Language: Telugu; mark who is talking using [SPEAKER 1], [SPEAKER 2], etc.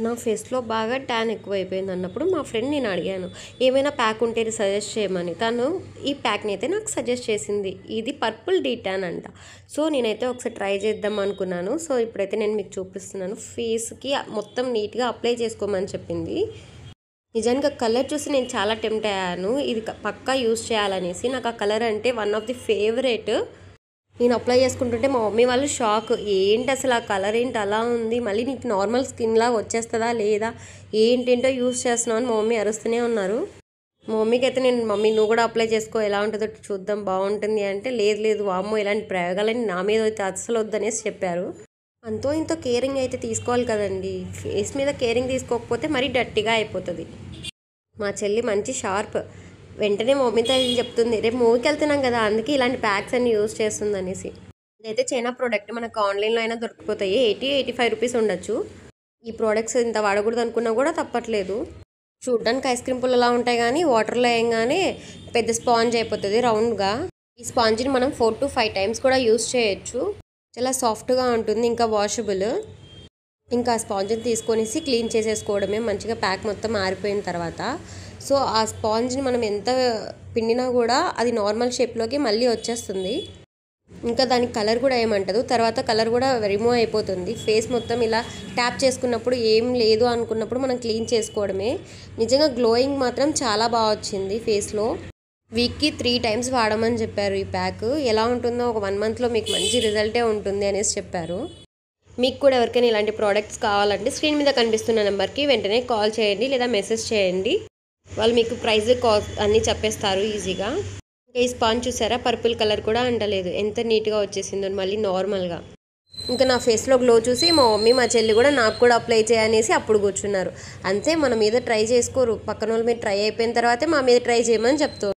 [SPEAKER 1] నా ఫేస్లో బాగా ట్యాన్ ఎక్కువైపోయింది అన్నప్పుడు మా ఫ్రెండ్ నేను అడిగాను ఏమైనా ప్యాక్ ఉంటే సజెస్ట్ చేయమని. తను ఈ ప్యాక్ని అయితే నాకు సజెస్ట్ చేసింది. ఇది పర్పుల్ డీ ట్యాన్ అంట. సో నేనైతే ఒకసారి ట్రై చేద్దాం అనుకున్నాను. సో ఇప్పుడైతే నేను మీకు చూపిస్తున్నాను. ఫేస్కి మొత్తం నీట్గా అప్లై చేసుకోమని చెప్పింది. నిజంగా కలర్ చూసి నేను చాలా టెంప్ట్ అయ్యాను. ఇది పక్కా యూస్ చేయాలనేసి. నాకు ఆ కలర్ అంటే వన్ ఆఫ్ ది ఫేవరెట్. నేను అప్లై చేసుకుంటుంటే మా మమ్మీ వాళ్ళు షాక్. ఏంటి అసలు ఆ కలర్ ఏంటి అలా ఉంది, మళ్ళీ నీకు నార్మల్ స్కిన్లా వచ్చేస్తుందా లేదా, ఏంటేంటో యూస్ చేస్తున్నావు అని మా మమ్మీ అరుస్తూనే ఉన్నారు. మా మమ్మీకి అయితే నేను మమ్మీ నువ్వు కూడా అప్లై చేసుకో ఎలా ఉంటుందో చూద్దాం బాగుంటుంది అంటే లేదు లేదు వామ్మో ఇలాంటి ప్రయోగాలని నా మీద అయితే అస్సలు వద్దనేసి చెప్పారు. అంతో ఇంతో కేరింగ్ అయితే తీసుకోవాలి కదండి. ఫేస్ మీద కేరింగ్ తీసుకోకపోతే మరీ డర్టీగా అయిపోతుంది. మా చెల్లి మంచి షార్ప్. వెంటనే మమ్మీతో చెప్తుంది రేపు మూవీకి వెళ్తున్నాం కదా అందుకే ఇలాంటి ప్యాక్స్ అన్ని యూజ్ చేస్తుంది అనేసి. ఇదైతే చైనా ప్రోడక్ట్, మనకు ఆన్లైన్లో అయినా దొరికిపోతాయి. 80-85 రూపీస్ ఉండొచ్చు. ఈ ప్రోడక్ట్స్ ఇంత వాడకూడదు అనుకున్నా కూడా తప్పట్లేదు. చూడ్డానికి ఐస్ క్రీమ్ పుల్లలా ఉంటాయి కానీ వాటర్లో వేయగానే పెద్ద స్పాంజ్ అయిపోతుంది రౌండ్గా. ఈ స్పాంజ్ని మనం 4 to 5 టైమ్స్ కూడా యూజ్ చేయొచ్చు. చాలా సాఫ్ట్గా ఉంటుంది, ఇంకా వాషబుల్. ఇంకా ఆ స్పాంజ్ని తీసుకొనేసి క్లీన్ చేసేసుకోవడమే మంచిగా ప్యాక్ మొత్తం ఆరిపోయిన తర్వాత. సో ఆ స్పాంజ్ని మనం ఎంత పిండినా కూడా అది నార్మల్ షేప్లోకి మళ్ళీ వచ్చేస్తుంది. ఇంకా దానికి కలర్ కూడా ఏమంటదు, తర్వాత కలర్ కూడా రిమూవ్ అయిపోతుంది. ఫేస్ మొత్తం ఇలా ట్యాప్ చేసుకున్నప్పుడు ఏం లేదు అనుకున్నప్పుడు మనం క్లీన్ చేసుకోవడమే. నిజంగా గ్లోయింగ్ మాత్రం చాలా బాగా వచ్చింది ఫేస్లో. వీక్కి 3 టైమ్స్ వాడమని చెప్పారు. ఈ ప్యాక్ ఎలా ఉంటుందో ఒక 1 మంత్లో మీకు మంచి రిజల్టే ఉంటుంది అనేసి చెప్పారు. మీకు కూడా ఎవరికైనా ఇలాంటి ప్రోడక్ట్స్ కావాలంటే స్క్రీన్ మీద కనిపిస్తున్న నెంబర్కి వెంటనే కాల్ చేయండి లేదా మెసేజ్ చేయండి. వాళ్ళు మీకు ప్రైస్ కాస్ట్ అన్నీ చెప్పేస్తారు ఈజీగా. ఇంకా ఈ స్పాంజ్ చూసారా, పర్పుల్ కలర్ కూడా అంటలేదు, ఎంత నీట్గా వచ్చేసిందో మళ్ళీ నార్మల్గా. ఇంకా నా ఫేస్లో గ్లో చూసి మా మమ్మీ మా చెల్లి కూడా నాకు కూడా అప్లై చేయనేసి అప్పుడు కూర్చున్నారు. అంతే, మన మీద ట్రై చేసుకోరు, పక్కన వాళ్ళ మీద ట్రై అయిపోయిన తర్వాతే మా మీద ట్రై చేయమని చెప్తారు.